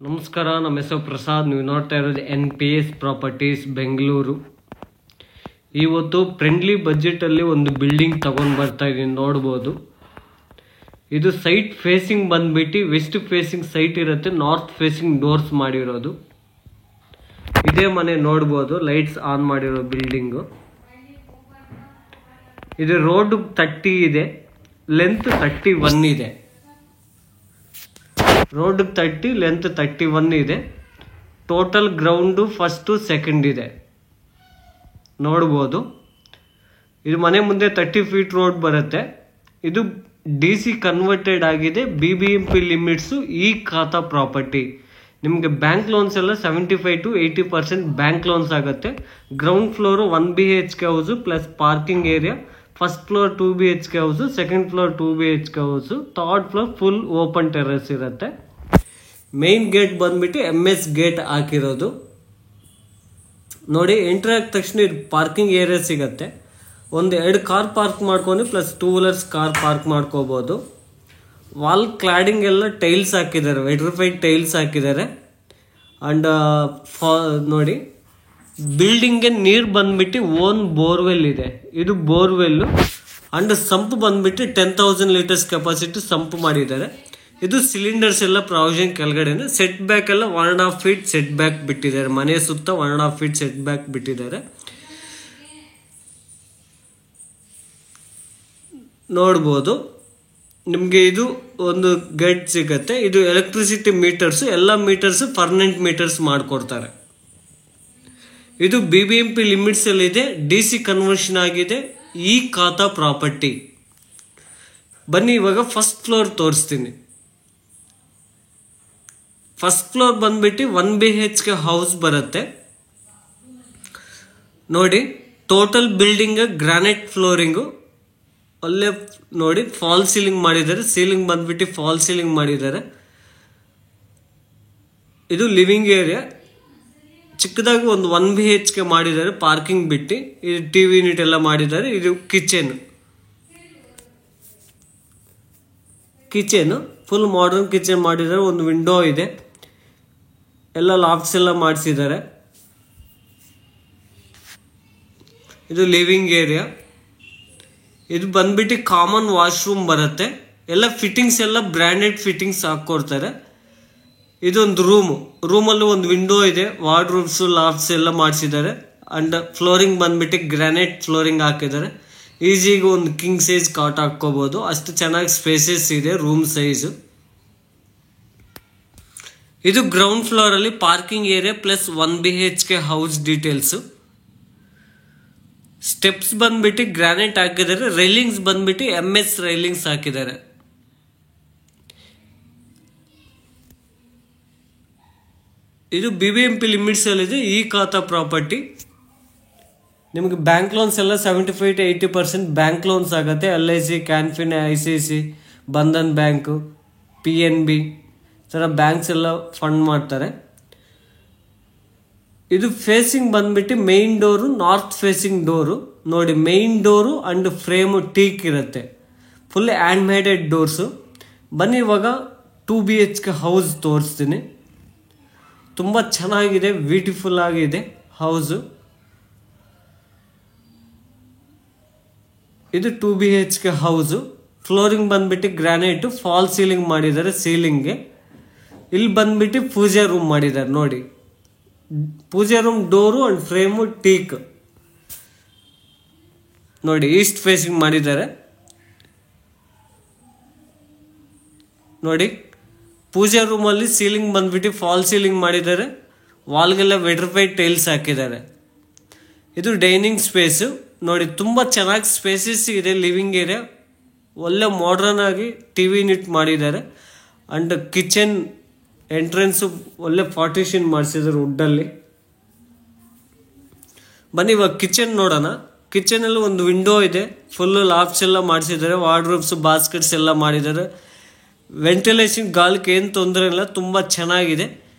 ನಮಸ್ಕಾರ, ನಮ್ಮ ಹೆಸರು ಪ್ರಸಾದ್. ನೀವು ನೋಡ್ತಾ ಇರೋದು NPS ಪ್ರಾಪರ್ಟೀಸ್ ಬೆಂಗಳೂರು. ಇವತ್ತು ಫ್ರೆಂಡ್ಲಿ ಬಜೆಟಲ್ಲಿ ಒಂದು ಬಿಲ್ಡಿಂಗ್ ತಗೊಂಡು ಬರ್ತಾ ಇದ್ದೀನಿ, ನೋಡ್ಬೋದು. ಇದು ಸೈಟ್ ಫೇಸಿಂಗ್ ಬಂದ್ಬಿಟ್ಟು ವೆಸ್ಟ್ ಫೇಸಿಂಗ್ ಸೈಟ್ ಇರುತ್ತೆ, ನಾರ್ತ್ ಫೇಸಿಂಗ್ ಡೋರ್ಸ್ ಮಾಡಿರೋದು. ಇದೇ ಮನೆ ನೋಡ್ಬೋದು, ಲೈಟ್ಸ್ ಆನ್ ಮಾಡಿರೋ ಬಿಲ್ಡಿಂಗು. ಇದು ರೋಡ್ 30 ಇದೆ, ಲೆಂತ್ 31 ಇದೆ. ರೋಡ್ 30, ಲೆಂತ್ 31 ಇದೆ. ಟೋಟಲ್ ಗ್ರೌಂಡು ಫಸ್ಟು ಸೆಕೆಂಡ್ ಇದೆ, ನೋಡ್ಬೋದು. ಇದು ಮನೆ ಮುಂದೆ 30 ಫೀಟ್ ರೋಡ್ ಬರುತ್ತೆ. ಇದು DC ಕನ್ವರ್ಟೆಡ್ ಆಗಿದೆ, BBMP ಲಿಮಿಟ್ಸು. ಈ ಖಾತಾ ಪ್ರಾಪರ್ಟಿ ನಿಮಗೆ ಬ್ಯಾಂಕ್ ಲೋನ್ಸ್ ಎಲ್ಲ 75 to 80% ಬ್ಯಾಂಕ್ ಲೋನ್ಸ್ ಆಗುತ್ತೆ. Ground floor 1 BHK house plus parking area. First floor 2 BHK house, second floor 2 BHK house, third floor full open terrace ಇರುತ್ತೆ. Main gate ಬಂದ್ಬಿಟ್ಟು MS gate ಹಾಕಿರೋದು. ನೋಡಿ, entry ಆದ ತಕ್ಷಣ ಇದು ಪಾರ್ಕಿಂಗ್ ಏರಿಯಾ ಸಿಗುತ್ತೆ. 2 ಕಾರ್ ಪಾರ್ಕ್ ಮಾಡ್ಕೊಂಡು ಪ್ಲಸ್ 2 ವೀಲರ್ಸ್ ಕಾರ್ ಪಾರ್ಕ್ ಮಾಡ್ಕೋಬಹುದು. ವಾಲ್ ಕ್ಲಾಡಿಂಗ್ ಎಲ್ಲ ಟೈಲ್ಸ್ ಹಾಕಿದ್ದಾರೆ, ವೆಟ್ರಿಫೈಡ್ ಟೈಲ್ಸ್ ಹಾಕಿದ್ದಾರೆ. ಅಂಡ್ ನೋಡಿ, ಬಿಲ್ಡಿಂಗ್ಗೆ ನೀರು ಬಂದ್ಬಿಟ್ಟು ಓನ್ ಬೋರ್ವೆಲ್ ಇದೆ. ಇದು ಬೋರ್ವೆಲ್. ಅಂಡ್ ಸಂಪ್ ಬಂದ್ಬಿಟ್ಟು 10,000 ಲೀಟರ್ಸ್ ಕೆಪಾಸಿಟಿ ಸಂಪ್ ಮಾಡಿದ್ದಾರೆ. ಇದು ಸಿಲಿಂಡರ್ಸ್ ಎಲ್ಲ ಪ್ರಾವಿಷನ್ ಕೆಳಗಡೆ. ಸೆಟ್ ಬ್ಯಾಕ್ ಎಲ್ಲ 1.5 ಫೀಟ್ ಸೆಟ್ ಬ್ಯಾಕ್ ಬಿಟ್ಟಿದ್ದಾರೆ. ಮನೆ ಸುತ್ತ 1.5 ಫೀಟ್ ಸೆಟ್ ಬ್ಯಾಕ್ ಬಿಟ್ಟಿದ್ದಾರೆ, ನೋಡ್ಬೋದು. ನಿಮಗೆ ಇದು ಒಂದು ಗೇಟ್ ಸಿಗತ್ತೆ. ಇದು ಎಲೆಕ್ಟ್ರಿಸಿಟಿ ಮೀಟರ್ಸ್, ಎಲ್ಲ ಮೀಟರ್ಸ್ ಪರ್ಮನೆಂಟ್ ಮೀಟರ್ಸ್ ಮಾಡಿಕೊಡ್ತಾರೆ. ಇದು BBMP ಲಿಮಿಟ್ಸ್ ಅಲ್ಲಿ ಇದೆ, DC ಕನ್ವರ್ಷನ್ ಆಗಿದೆ. ಈ ಖಾತಾ ಪ್ರಾಪರ್ಟಿ. ಬನ್ನಿ ಇವಾಗ ಫಸ್ಟ್ ಫ್ಲೋರ್ ತೋರಿಸ್ತೀನಿ. ಫಸ್ಟ್ ಫ್ಲೋರ್ ಬಂದ್ಬಿಟ್ಟು 1 BHK ಹೌಸ್ ಬರುತ್ತೆ. ನೋಡಿ, ಟೋಟಲ್ ಬಿಲ್ಡಿಂಗ್ ಗ್ರಾನೈಟ್ ಫ್ಲೋರಿಂಗು. ಒಳ್ಳೆ ನೋಡಿ, ಫಾಲ್ ಸೀಲಿಂಗ್ ಮಾಡಿದ್ದಾರೆ. ಸೀಲಿಂಗ್ ಬಂದ್ಬಿಟ್ಟು ಫಾಲ್ ಸೀಲಿಂಗ್ ಮಾಡಿದ್ದಾರೆ. ಇದು ಲಿವಿಂಗ್ ಏರಿಯಾ. ಚಿಕ್ಕದಾಗಿ ಒಂದು 1 BHK ಮಾಡಿದ್ದಾರೆ, ಪಾರ್ಕಿಂಗ್ ಬಿಟ್ಟು. ಇದು TV ಯೂನಿಟ್ ಎಲ್ಲ ಮಾಡಿದ್ದಾರೆ. ಇದು ಕಿಚನ್ ಫುಲ್ ಮಾಡರ್ನ್ ಕಿಚನ್ ಮಾಡಿದ್ದಾರೆ. ಒಂದು ವಿಂಡೋ ಇದೆ, ಎಲ್ಲ ಲಾಫ್ಟ್ಸ್ ಎಲ್ಲ ಮಾಡಿಸಿದ್ದಾರೆ. ಇದು ಲಿವಿಂಗ್ ಏರಿಯಾ. ಇದು ಬಂದ್ಬಿಟ್ಟು ಕಾಮನ್ ವಾಶ್ರೂಮ್ ಬರುತ್ತೆ. ಎಲ್ಲ ಫಿಟ್ಟಿಂಗ್ಸ್ ಎಲ್ಲ ಬ್ರ್ಯಾಂಡೆಡ್ ಫಿಟ್ಟಿಂಗ್ಸ್ ಹಾಕೊಡ್ತಾರೆ. ಇದೊಂದು ರೂಮಲ್ಲೂ ಒಂದು ವಿಂಡೋ ಇದೆ, ವಾರ್ಡ್ರೋಬ್ಸ್ ಲಾಫ್ಟ್ಸ್ ಎಲ್ಲ ಮಾಡಿಸಿದ್ದಾರೆ. ಅಂಡ್ ಫ್ಲೋರಿಂಗ್ ಬಂದ್ಬಿಟ್ಟು ಗ್ರಾನೈಟ್ ಫ್ಲೋರಿಂಗ್ ಹಾಕಿದ್ದಾರೆ. ಈಸಿಗೆ ಒಂದು ಕಿಂಗ್ ಸೈಜ್ ಕಾಟ್ ಹಾಕೋಬಹುದು, ಅಷ್ಟು ಚೆನ್ನಾಗಿ ಸ್ಪೇಸಸ್ ಇದೆ ರೂಮ್ ಸೈಜು. ಇದು ಗ್ರೌಂಡ್ ಫ್ಲೋರ್ ಅಲ್ಲಿ parking area plus 1 BHK house details. Steps ಬಂದ್ಬಿಟ್ಟು ಗ್ರಾನೈಟ್ ಹಾಕಿದ್ದಾರೆ. ರೈಲಿಂಗ್ಸ್ ಬಂದ್ಬಿಟ್ಟು MS ರೈಲಿಂಗ್ಸ್ ಹಾಕಿದ್ದಾರೆ. ಇದು BBMP ಲಿಮಿಟ್ಸ್ ಅಲ್ಲಿ ಇದೆ. ಈ ಖಾತಾ ಪ್ರಾಪರ್ಟಿ ನಿಮಗೆ ಬ್ಯಾಂಕ್ ಲೋನ್ಸ್ ಎಲ್ಲ 75 to 80% ಬ್ಯಾಂಕ್ ಲೋನ್ಸ್ ಆಗುತ್ತೆ. LIC, Canfin, ICICI, Bandhan bank, PNB ಥರ ಬ್ಯಾಂಕ್ಸ್ ಎಲ್ಲ ಫಂಡ್ ಮಾಡ್ತಾರೆ. ಇದು ಫೇಸಿಂಗ್ ಬಂದ್ಬಿಟ್ಟು main door north facing door. ನೋಡಿ, main door and frame teak ಇರುತ್ತೆ, ಫುಲ್ ಹ್ಯಾಂಡ್ ಮೇಡೆಡ್ ಡೋರ್ಸು. ಬನ್ನಿ ಇವಾಗ 2 BHK ಹೌಸ್ ತೋರಿಸ್ತೀನಿ. ತುಂಬ ಚೆನ್ನಾಗಿದೆ, ಬ್ಯೂಟಿಫುಲ್ ಆಗಿದೆ ಹೌಸು. ಇದು 2 BHK ಹೌಸು. ಫ್ಲೋರಿಂಗ್ ಬಂದ್ಬಿಟ್ಟು ಗ್ರಾನೈಟು, ಫಾಲ್ ಸೀಲಿಂಗ್ ಮಾಡಿದ್ದಾರೆ ಸೀಲಿಂಗ್ಗೆ. ಇಲ್ಲಿ ಬಂದ್ಬಿಟ್ಟು ಪೂಜಾ ರೂಮ್ ಮಾಡಿದ್ದಾರೆ. ನೋಡಿ, pooja room door and frame teak. ನೋಡಿ, ಈಸ್ಟ್ ಫೇಸಿಂಗ್ ಮಾಡಿದ್ದಾರೆ. ನೋಡಿ, ಪೂಜಾ ರೂಮಲ್ಲಿ ಸೀಲಿಂಗ್ ಬಂದ್ಬಿಟ್ಟು ಫಾಲ್ ಸೀಲಿಂಗ್ ಮಾಡಿದ್ದಾರೆ. ವಾಲ್ಗೆಲ್ಲ ವೆಟ್ರಿಫೈಡ್ ಟೈಲ್ಸ್ ಹಾಕಿದ್ದಾರೆ. ಇದು ಡೈನಿಂಗ್ ಸ್ಪೇಸು. ನೋಡಿ, ತುಂಬ ಚೆನ್ನಾಗಿ ಸ್ಪೇಸಸ್ ಇದೆ. ಲಿವಿಂಗ್ ಏರಿಯಾ ಒಳ್ಳೆ ಮಾಡ್ರನ್ ಆಗಿ TV ಯೂನಿಟ್ ಮಾಡಿದ್ದಾರೆ. ಅಂಡ್ ಕಿಚನ್ ಎಂಟ್ರೆನ್ಸು ಒಳ್ಳೆ ಪಾರ್ಟಿಷನ್ ಮಾಡಿಸಿದ್ದಾರೆ ವುಡ್ಡಲ್ಲಿ. ಬನ್ನಿ ಇವಾಗ ಕಿಚನ್ ನೋಡೋಣ. ಕಿಚನಲ್ಲಿ ಒಂದು ವಿಂಡೋ ಇದೆ, ಫುಲ್ಲು ಲಾಫ್ಟ್ಸ್ ಎಲ್ಲ ಮಾಡಿಸಿದ್ದಾರೆ. ವಾರ್ಡ್ರೋಬ್ಸ್, ಬಾಸ್ಕೆಟ್ಸ್ ಎಲ್ಲ ಮಾಡಿದ್ದಾರೆ. ವೆಂಟಿಲೇಷನ್ ಗಾಳಿಗೆ ಏನು ತೊಂದರೆ ಇಲ್ಲ, ತುಂಬ ಚೆನ್ನಾಗಿದೆ.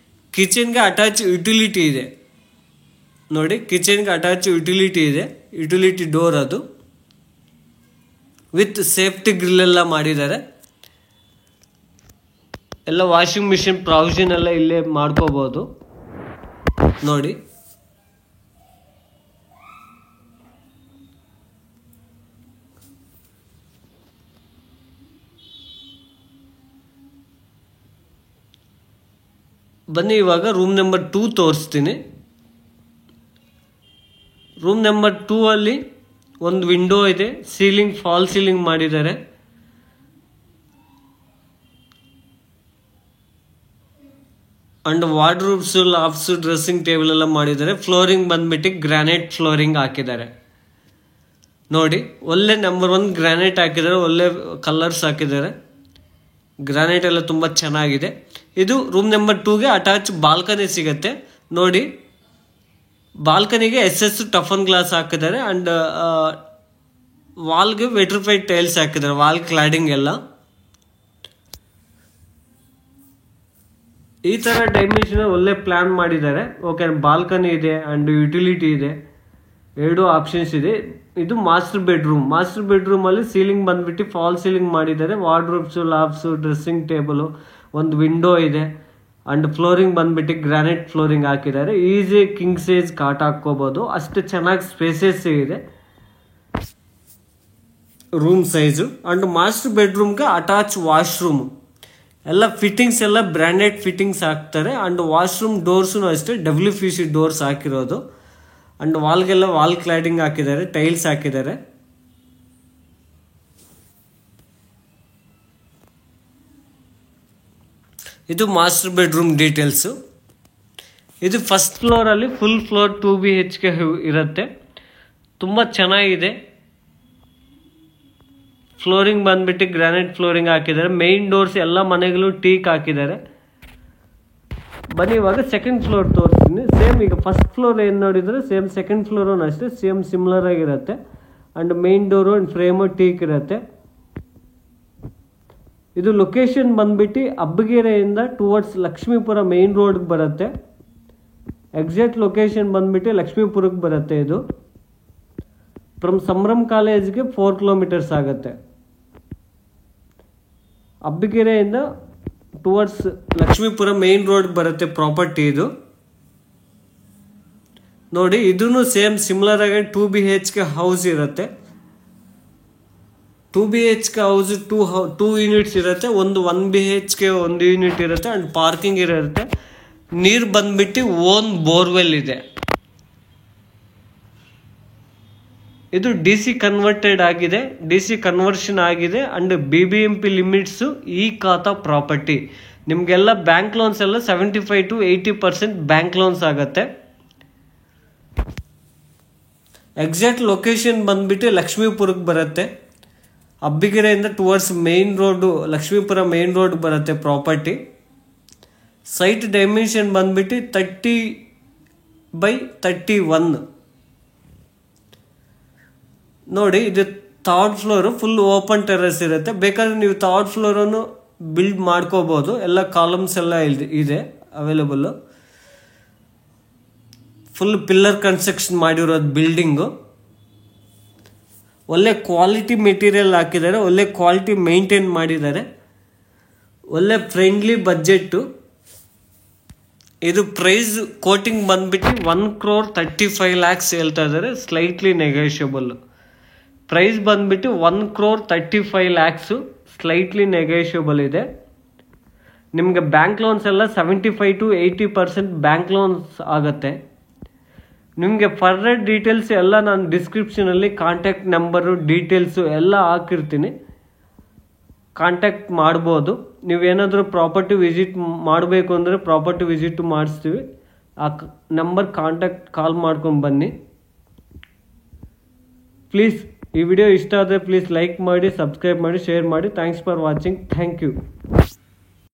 ಕಿಚನ್ಗೆ ಅಟ್ಯಾಚ್ ಯುಟಿಲಿಟಿ ಇದೆ. ನೋಡಿ, ಕಿಚನ್ಗೆ ಅಟ್ಯಾಚ್ ಯುಟಿಲಿಟಿ ಇದೆ, ಯುಟಿಲಿಟಿ ಡೋರ್ ಅದು. ವಿತ್ ಸೇಫ್ಟಿ ಗ್ರಿಲ್ ಎಲ್ಲ ಮಾಡಿದ್ದಾರೆ. ಎಲ್ಲ ವಾಷಿಂಗ್ ಮಿಷಿನ್ ಪ್ರಾವಿಷನ್ ಎಲ್ಲ ಇಲ್ಲೇ ಮಾಡ್ಕೋಬೋದು ನೋಡಿ. ಬನ್ನಿ ಇವಾಗ ರೂಮ್ ನಂಬರ್ 2 ತೋರಿಸ್ತೀನಿ. ರೂಮ್ ನಂಬರ್ 2 ಅಲ್ಲಿ ಒಂದು ವಿಂಡೋ ಇದೆ, ಸೀಲಿಂಗ್ ಫಾಲ್ ಸೀಲಿಂಗ್ ಮಾಡಿದ್ದಾರೆ. ಅಂಡ್ ವಾರ್ಡ್ರೂಬ್ಸ್, ಲಾಫ್ಟ್ಸ್, ಡ್ರೆಸ್ಸಿಂಗ್ ಟೇಬಲ್ ಎಲ್ಲ ಮಾಡಿದ್ದಾರೆ. ಫ್ಲೋರಿಂಗ್ ಬಂದ್ಬಿಟ್ಟು ಗ್ರಾನೈಟ್ ಫ್ಲೋರಿಂಗ್ ಹಾಕಿದ್ದಾರೆ ನೋಡಿ. ಒಳ್ಳೆ ನಂಬರ್ 1 ಗ್ರಾನೈಟ್ ಹಾಕಿದ್ದಾರೆ, ಒಳ್ಳೆ ಕಲರ್ಸ್ ಹಾಕಿದ್ದಾರೆ. ಗ್ರಾನೈಟ್ ಎಲ್ಲ ತುಂಬ ಚೆನ್ನಾಗಿದೆ. ಇದು ರೂಮ್ ನಂಬರ್ 2ಗೆ ಅಟ್ಯಾಚ್ ಬಾಲ್ಕನಿ ಸಿಗುತ್ತೆ ನೋಡಿ. ಬಾಲ್ಕನಿಗೆ SS ಟಫನ್ ಗ್ಲಾಸ್ ಹಾಕಿದ್ದಾರೆ. ಅಂಡ್ ವಾಲ್ಗೆ ವೆಟ್ರಿಫೈಡ್ ಟೈಲ್ಸ್ ಹಾಕಿದ್ದಾರೆ, ವಾಲ್ ಕ್ಲಾಡಿಂಗ್ ಎಲ್ಲ. ಈ ತರ ಡೈಮೆನ್ಷನ್ ಒಳ್ಳೆ ಪ್ಲಾನ್ ಮಾಡಿದ್ದಾರೆ. ಓಕೆ, ಬಾಲ್ಕನಿ ಇದೆ ಅಂಡ್ ಯುಟಿಲಿಟಿ ಇದೆ, 2 ಆಪ್ಷನ್ಸ್ ಇದೆ. ಇದು ಮಾಸ್ಟರ್ ಬೆಡ್ರೂಮ್. ಮಾಸ್ಟರ್ ಬೆಡ್ರೂಮ್ ಅಲ್ಲಿ ಸೀಲಿಂಗ್ ಬಂದ್ಬಿಟ್ಟು ಫಾಲ್ ಸೀಲಿಂಗ್ ಮಾಡಿದ್ದಾರೆ. ವಾರ್ಡ್ರೋಬ್ಸ್, ಲಾಫ್ಟ್ಸ್, ಡ್ರೆಸ್ಸಿಂಗ್ ಟೇಬಲ್, ಒಂದು ವಿಂಡೋ ಇದೆ. ಅಂಡ್ ಫ್ಲೋರಿಂಗ್ ಬಂದ್ಬಿಟ್ಟು ಗ್ರಾನೈಟ್ ಫ್ಲೋರಿಂಗ್ ಹಾಕಿದ್ದಾರೆ. ಈಸಿ ಕಿಂಗ್ ಸೈಜ್ ಕಾಟ್ ಹಾಕೋಬಹುದು, ಅಷ್ಟು ಚೆನ್ನಾಗಿ ಸ್ಪೇಸಸ್ ಇದೆ ರೂಮ್ ಸೈಜು. ಅಂಡ್ ಮಾಸ್ಟರ್ ಬೆಡ್ರೂಮ್ಗೆ ಅಟ್ಯಾಚ್ ವಾಶ್ರೂಮ್ ಎಲ್ಲ ಫಿಟ್ಟಿಂಗ್ಸ್ ಎಲ್ಲ ಬ್ರ್ಯಾಂಡೆಡ್ ಫಿಟ್ಟಿಂಗ್ಸ್ ಹಾಕ್ತಾರೆ. ಅಂಡ್ ವಾಶ್ರೂಮ್ ಡೋರ್ಸ್ನು ಅಷ್ಟೇ WPC ಡೋರ್ಸ್ ಹಾಕಿರೋದು. ಅಂಡ್ ವಾಲ್ಗೆಲ್ಲ ವಾಲ್ ಕ್ಲಾಡಿಂಗ್ ಹಾಕಿದ್ದಾರೆ, ಟೈಲ್ಸ್ ಹಾಕಿದ್ದಾರೆ. ಇದು ಮಾಸ್ಟರ್ ಬೆಡ್ರೂಮ್ ಡೀಟೇಲ್ಸು. ಇದು ಫಸ್ಟ್ ಫ್ಲೋರಲ್ಲಿ ಫುಲ್ ಫ್ಲೋರ್ 2 BHK ಇರುತ್ತೆ, ತುಂಬ ಚೆನ್ನಾಗಿದೆ. ಫ್ಲೋರಿಂಗ್ ಬಂದ್ಬಿಟ್ಟು ಗ್ರಾನೈಟ್ ಫ್ಲೋರಿಂಗ್ ಹಾಕಿದ್ದಾರೆ. ಮೇನ್ ಡೋರ್ಸ್ ಎಲ್ಲ ಮನೆಗಳು ಟೀಕ್ ಹಾಕಿದ್ದಾರೆ. ಬನ್ನಿ ಇವಾಗ ಸೆಕೆಂಡ್ ಫ್ಲೋರ್ ತೋರಿಸ್ತೀನಿ. ಸೇಮ್ ಈಗ ಫಸ್ಟ್ ಫ್ಲೋರ್ ಏನು ನೋಡಿದರೆ ಸೇಮ್ ಸೆಕೆಂಡ್ ಫ್ಲೋರು ಅಷ್ಟೇ ಸೇಮ್ ಸಿಮಿಲರ್ ಆಗಿರುತ್ತೆ. And main door and frame teak ಇರುತ್ತೆ. ಇದು ಲೊಕೇಶನ್ ಬಂದ್ಬಿಟ್ಟು ಅಬ್ಬಗೆರೆಯಿಂದ ಟುವರ್ಡ್ಸ್ ಲಕ್ಷ್ಮೀಪುರ ಮೇನ್ ರೋಡ್ಗೆ ಬರುತ್ತೆ. ಎಕ್ಸಾಕ್ಟ್ ಲೊಕೇಶನ್ ಬಂದ್ಬಿಟ್ಟು ಲಕ್ಷ್ಮೀಪುರಕ್ಕೆ ಬರುತ್ತೆ. ಇದು ಫ್ರಮ್ ಸಂಭ್ರಮ್ ಕಾಲೇಜ್ಗೆ 4 ಕಿಲೋಮೀಟರ್ಸ್ ಆಗುತ್ತೆ. ಅಬ್ಬಗೆರೆಯಿಂದ ಟುವರ್ಡ್ಸ್ ಲಕ್ಷ್ಮೀಪುರ ಮೇನ್ ರೋಡ್ ಬರುತ್ತೆ ಪ್ರಾಪರ್ಟಿ ಇದು ನೋಡಿ. ಇದೂ ಸೇಮ್ ಸಿಮಿಲರ್ ಆಗಿ 2 BHK ಹೌಸ್ ಇರುತ್ತೆ. 2 BHK ಹೌಸ್ 2 ಯೂನಿಟ್ಸ್ ಇರುತ್ತೆ. ಒಂದು 1 BHK 1 ಯೂನಿಟ್ ಇರುತ್ತೆ. ಅಂಡ್ ಪಾರ್ಕಿಂಗ್ ಇರುತ್ತೆ. ನೀರು ಬಂದ್ಬಿಟ್ಟು ಓನ್ ಬೋರ್ವೆಲ್ ಇದೆ. ಇದು DC ಕನ್ವರ್ಟೆಡ್ ಆಗಿದೆ, DC ಕನ್ವರ್ಷನ್ ಆಗಿದೆ. ಅಂಡ್ BBMP ಲಿಮಿಟ್ಸು ಈ ಖಾತಾ ಪ್ರಾಪರ್ಟಿ. ನಿಮಗೆಲ್ಲ ಬ್ಯಾಂಕ್ ಲೋನ್ಸ್ ಎಲ್ಲ 75 to 80% ಬ್ಯಾಂಕ್ ಲೋನ್ಸ್ ಆಗುತ್ತೆ. ಎಕ್ಸಾಕ್ಟ್ ಲೊಕೇಶನ್ ಬಂದ್ಬಿಟ್ಟು ಲಕ್ಷ್ಮೀಪುರಕ್ಕೆ ಬರುತ್ತೆ. ಅಬ್ಬಿಗೆರೆಯಿಂದ ಟುವರ್ಡ್ಸ್ ಮೇನ್ ರೋಡು ಲಕ್ಷ್ಮೀಪುರ ಮೇನ್ ರೋಡ್ ಬರುತ್ತೆ ಪ್ರಾಪರ್ಟಿ. ಸೈಟ್ ಡೈಮೆನ್ಷನ್ ಬಂದ್ಬಿಟ್ಟು 30x31 ನೋಡಿ. ಇದು 3rd floor full open terrace ಇರುತ್ತೆ. ಬೇಕಾದ್ರೆ ನೀವು 3rd ಫ್ಲೋರನ್ನು ಬಿಲ್ಡ್ ಮಾಡ್ಕೋಬಹುದು. ಎಲ್ಲ ಕಾಲಮ್ಸ್ ಎಲ್ಲ ಇದೆ ಅವೈಲೇಬಲ್. ಫುಲ್ ಪಿಲ್ಲರ್ ಕನ್ಸ್ಟ್ರಕ್ಷನ್ ಮಾಡಿರೋದು ಬಿಲ್ಡಿಂಗು. ಒಳ್ಳೆ ಕ್ವಾಲಿಟಿ ಮೆಟೀರಿಯಲ್ ಹಾಕಿದ್ದಾರೆ, ಒಳ್ಳೆ ಕ್ವಾಲಿಟಿ ಮೇಂಟೈನ್ ಮಾಡಿದ್ದಾರೆ, ಒಳ್ಳೆ ಫ್ರೆಂಡ್ಲಿ ಬಜೆಟ್ಟು. ಇದು ಪ್ರೈಸ್ ಕೋಟಿಂಗ್ ಬಂದ್ಬಿಟ್ಟು 1,35 lakhs ಹೇಳ್ತಾ ಇದ್ದಾರೆ. ಸ್ಲೈಟ್ಲಿ ನೆಗೋಷಿಯಬಲ್ ಪ್ರೈಸ್ ಬಂದ್ಬಿಟ್ಟು 1,35 lakhs ಸ್ಲೈಟ್ಲಿ ನೆಗೋಷಿಯಬಲ್ ಇದೆ. ನಿಮಗೆ ಬ್ಯಾಂಕ್ ಲೋನ್ಸ್ ಎಲ್ಲ 75 to 80% ಬ್ಯಾಂಕ್ ಲೋನ್ಸ್ ಆಗುತ್ತೆ. ನಿಮಗೆ ಫರ್ದರ್ ಡೀಟೇಲ್ಸ್ ಎಲ್ಲ ನಾನು ಡಿಸ್ಕ್ರಿಪ್ಷನಲ್ಲಿ ಕಾಂಟ್ಯಾಕ್ಟ್ ನಂಬರು ಡೀಟೇಲ್ಸು ಎಲ್ಲ ಹಾಕಿರ್ತೀನಿ, ಕಾಂಟ್ಯಾಕ್ಟ್ ಮಾಡ್ಬೋದು. ನೀವೇನಾದರೂ ಪ್ರಾಪರ್ಟಿ ವಿಸಿಟ್ ಮಾಡಬೇಕು ಅಂದರೆ ಪ್ರಾಪರ್ಟಿ ವಿಸಿಟ್ ಮಾಡಿಸ್ತೀವಿ. ಆ ನಂಬರ್ ಕಾಂಟ್ಯಾಕ್ಟ್ ಕಾಲ್ ಮಾಡ್ಕೊಂಡು ಬನ್ನಿ ಪ್ಲೀಸ್. ಈ ವಿಡಿಯೋ ಇಷ್ಟ ಆದರೆ ಪ್ಲೀಸ್ ಲೈಕ್ ಮಾಡಿ, ಸಬ್ಸ್ಕ್ರೈಬ್ ಮಾಡಿ, ಶೇರ್ ಮಾಡಿ. Thanks for watching. Thank you.